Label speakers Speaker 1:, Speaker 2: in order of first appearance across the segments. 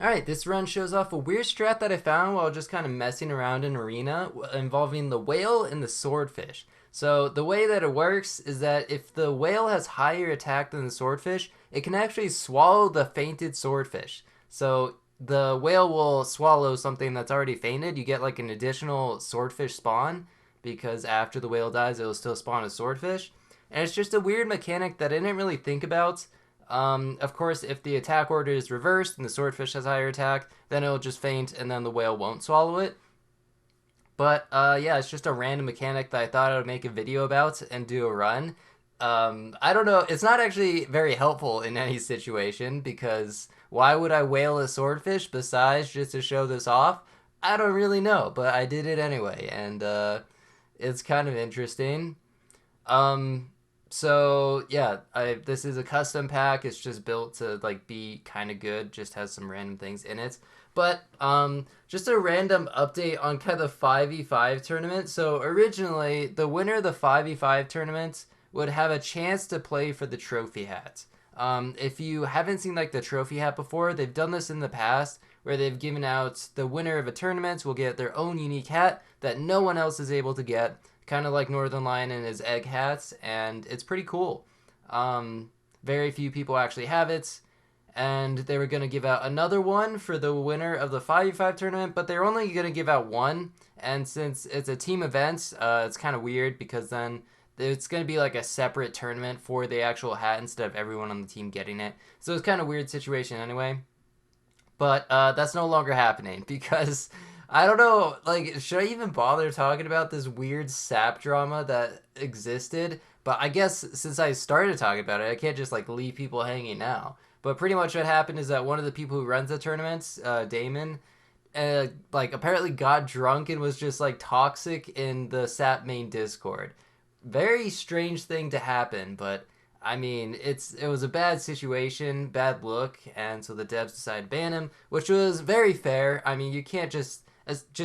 Speaker 1: Alright, this run shows off a weird strat that I found while just kind of messing around in Arena involving the whale and the swordfish. So, the way that it works is that if the whale has higher attack than the swordfish, it can actually swallow the fainted swordfish. So, the whale will swallow something that's already fainted. You get like an additional swordfish spawn because after the whale dies, it will still spawn a swordfish. And it's just a weird mechanic that I didn't really think about. Of course, if the attack order is reversed and the swordfish has higher attack, then it'll just faint and then the whale won't swallow it. But yeah, it's just a random mechanic that I thought I would make a video about and do a run. I don't know. It's not actually very helpful in any situation because why would I whale a swordfish besides just to show this off? I don't really know, but I did it anyway, and it's kind of interesting. Um, so yeah, this is a custom pack. It's just built to like be kind of good. Just has some random things in it. But just a random update on kind of the 5v5 tournament. So originally, the winner of the 5v5 tournament would have a chance to play for the trophy hat. If you haven't seen like the trophy hat before, they've done this in the past where they've given out the winner of a tournament will get their own unique hat that no one else is able to get, kind of like Northern Lion and his egg hats, and it's pretty cool. Very few people actually have it, and they were going to give out another one for the winner of the 5v5 tournament, but they're only going to give out one, and since it's a team event, it's kind of weird because then it's going to be like a separate tournament for the actual hat instead of everyone on the team getting it. So it's kind of weird situation anyway. But that's no longer happening because I don't know. Like, should I even bother talking about this weird sap drama that existed? But I guess since I started talking about it, I can't just like leave people hanging now. But pretty much what happened is that one of the people who runs the tournaments, Damon, like apparently got drunk and was just like toxic in the sap main Discord. Very strange thing to happen, but I mean, it was a bad situation, bad look, and so the devs decided to ban him, which was very fair. I mean, you can't just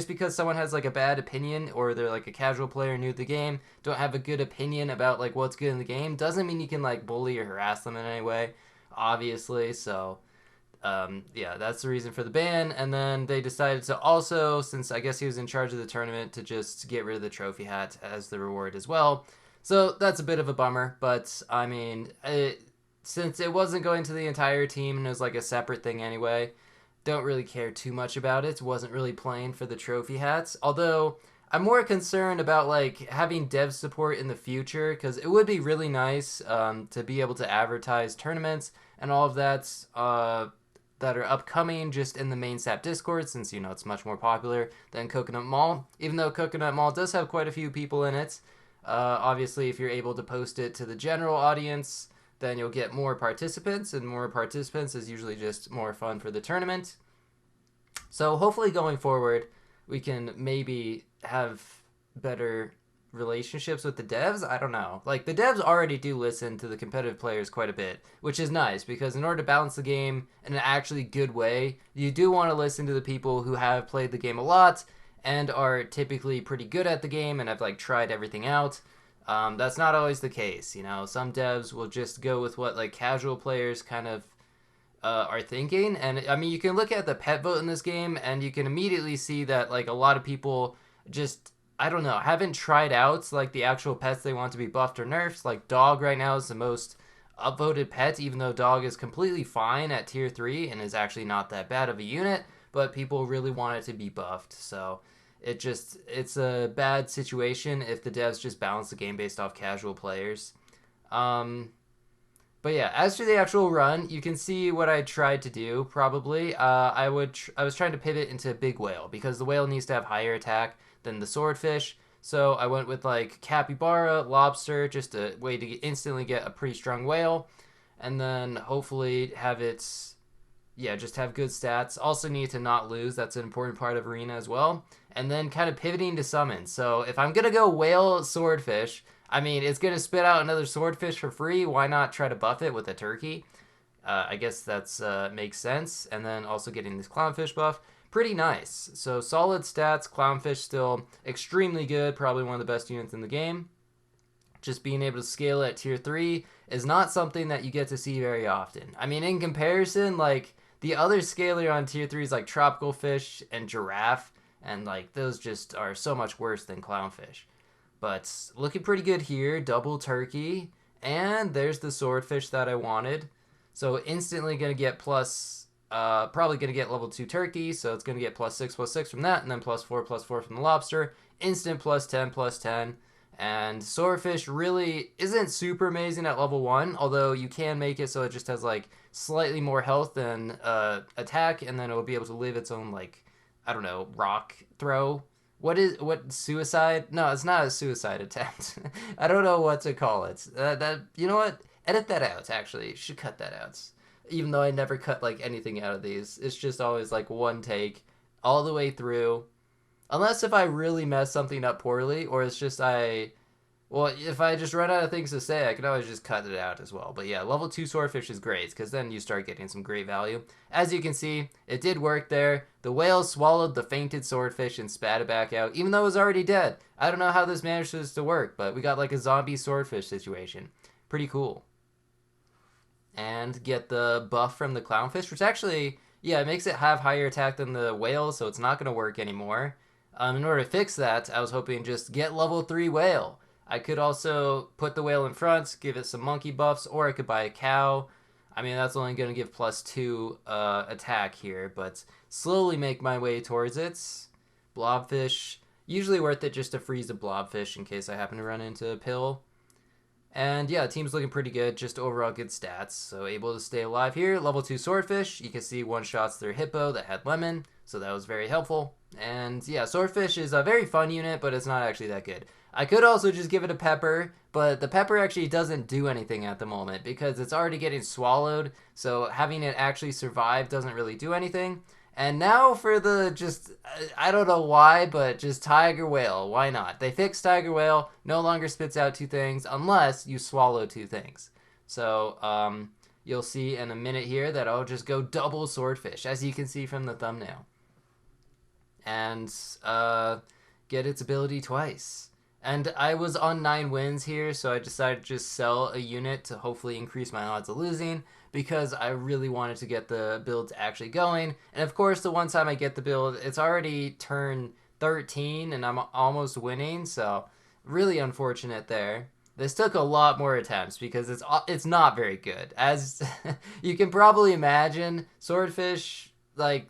Speaker 1: because someone has like a bad opinion or they're like a casual player new to the game, don't have a good opinion about like what's good in the game, doesn't mean you can like bully or harass them in any way, obviously. So yeah, that's the reason for the ban. And then they decided to also, since I guess he was in charge of the tournament, to just get rid of the trophy hat as the reward as well. So that's a bit of a bummer, but I mean, since it wasn't going to the entire team and it was like a separate thing anyway, don't really care too much about it. Wasn't really playing for the trophy hats. Although I'm more concerned about like having dev support in the future because it would be really nice to be able to advertise tournaments and all of that are upcoming just in the main SAP Discord since you know it's much more popular than Coconut Mall. Even though Coconut Mall does have quite a few people in it, obviously if you're able to post it to the general audience, then you'll get more participants, and more participants is usually just more fun for the tournament. So hopefully going forward, we can maybe have better relationships with the devs. I don't know. Like the devs already do listen to the competitive players quite a bit, which is nice because in order to balance the game in an actually good way, you do want to listen to the people who have played the game a lot and are typically pretty good at the game and have like tried everything out. That's not always the case, you know. Some devs will just go with what like casual players kind of are thinking. And I mean, you can look at the pet vote in this game, and you can immediately see that like a lot of people just I don't know haven't tried out like the actual pets they want to be buffed or nerfed. Like dog right now is the most upvoted pet, even though dog is completely fine at tier 3 and is actually not that bad of a unit, but people really want it to be buffed. So it's a bad situation if the devs just balance the game based off casual players. Um, but yeah, as to the actual run, you can see what I tried to do. Probably, I was trying to pivot into big whale because the whale needs to have higher attack than the swordfish. So I went with like capybara, lobster, just a way to instantly get a pretty strong whale, and then hopefully have it, yeah, just have good stats. Also need to not lose. That's an important part of arena as well. And then kind of pivoting to summon. So if I'm gonna go whale swordfish, I mean, it's going to spit out another swordfish for free. Why not try to buff it with a turkey? I guess that's makes sense. And then also getting this clownfish buff. Pretty nice. So solid stats. Clownfish still extremely good. Probably one of the best units in the game. Just being able to scale it at tier 3 is not something that you get to see very often. I mean, in comparison, like The other scalar on tier 3 is like tropical fish and giraffe, and like those just are so much worse than clownfish. But looking pretty good here. Double turkey. And there's the swordfish that I wanted. So instantly going to get plus, probably going to get level 2 turkey. So it's going to get +6/+6 from that. And then +4/+4 from the lobster. Instant +10/+10. And swordfish really isn't super amazing at level 1. Although you can make it so it just has like slightly more health than attack. And then it will be able to live its own like, I don't know, rock throw. What suicide? No, it's not a suicide attempt. I don't know what to call it. That you know what? Edit that out. Actually, should cut that out. Even though I never cut like anything out of these, it's just always like one take, all the way through. Unless if I really mess something up poorly, or it's just well, if I just run out of things to say, I can always just cut it out as well. But yeah, level 2 swordfish is great because then you start getting some great value. As you can see, it did work there. The whale swallowed the fainted swordfish and spat it back out, even though it was already dead. I don't know how this manages to work, but we got like a zombie swordfish situation. Pretty cool. And get the buff from the clownfish, which actually, yeah, it makes it have higher attack than the whale, so it's not going to work anymore. In order to fix that, I was hoping just get level 3 whale. I could also put the whale in front, give it some monkey buffs, or I could buy a cow. I mean, that's only going to give +2 attack here, but slowly make my way towards it. Blobfish, usually worth it just to freeze a blobfish in case I happen to run into a pill. And yeah, the team's looking pretty good, just overall good stats. So able to stay alive here. Level 2 swordfish, you can see one shots their hippo that had lemon, so that was very helpful. And yeah, swordfish is a very fun unit, but it's not actually that good. I could also just give it a pepper, but the pepper actually doesn't do anything at the moment because it's already getting swallowed, so having it actually survive doesn't really do anything. And now for the just, I don't know why, but just tiger whale. Why not? They fixed tiger whale, no longer spits out 2 things unless you swallow 2 things. So you'll see in a minute here that I'll just go double swordfish, as you can see from the thumbnail. And get its ability twice. And I was on 9 wins here, so I decided to just sell a unit to hopefully increase my odds of losing because I really wanted to get the build actually going. And of course, the one time I get the build, it's already turn 13 and I'm almost winning, so really unfortunate there. This took a lot more attempts because it's not very good. As you can probably imagine, swordfish, like,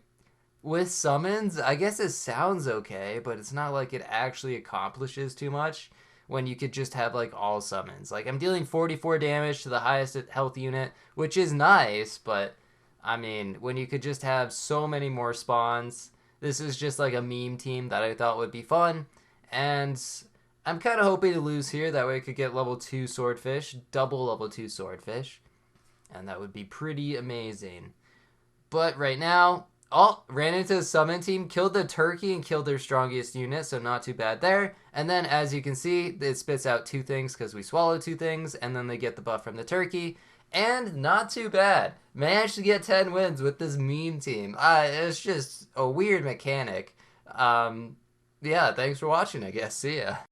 Speaker 1: with summons, I guess it sounds okay, but it's not like it actually accomplishes too much when you could just have like all summons. Like I'm dealing 44 damage to the highest health unit, which is nice, but I mean, when you could just have so many more spawns, this is just like a meme team that I thought would be fun. And I'm kind of hoping to lose here, that way I could get level 2 swordfish, double level 2 swordfish, and that would be pretty amazing. But right now, ran into a summon team, killed the turkey and killed their strongest unit, so not too bad there. And then as you can see, it spits out 2 things because we swallowed 2 things, and then they get the buff from the turkey. And not too bad. Managed to get 10 wins with this meme team. It's just a weird mechanic. Yeah, thanks for watching, I guess. See ya.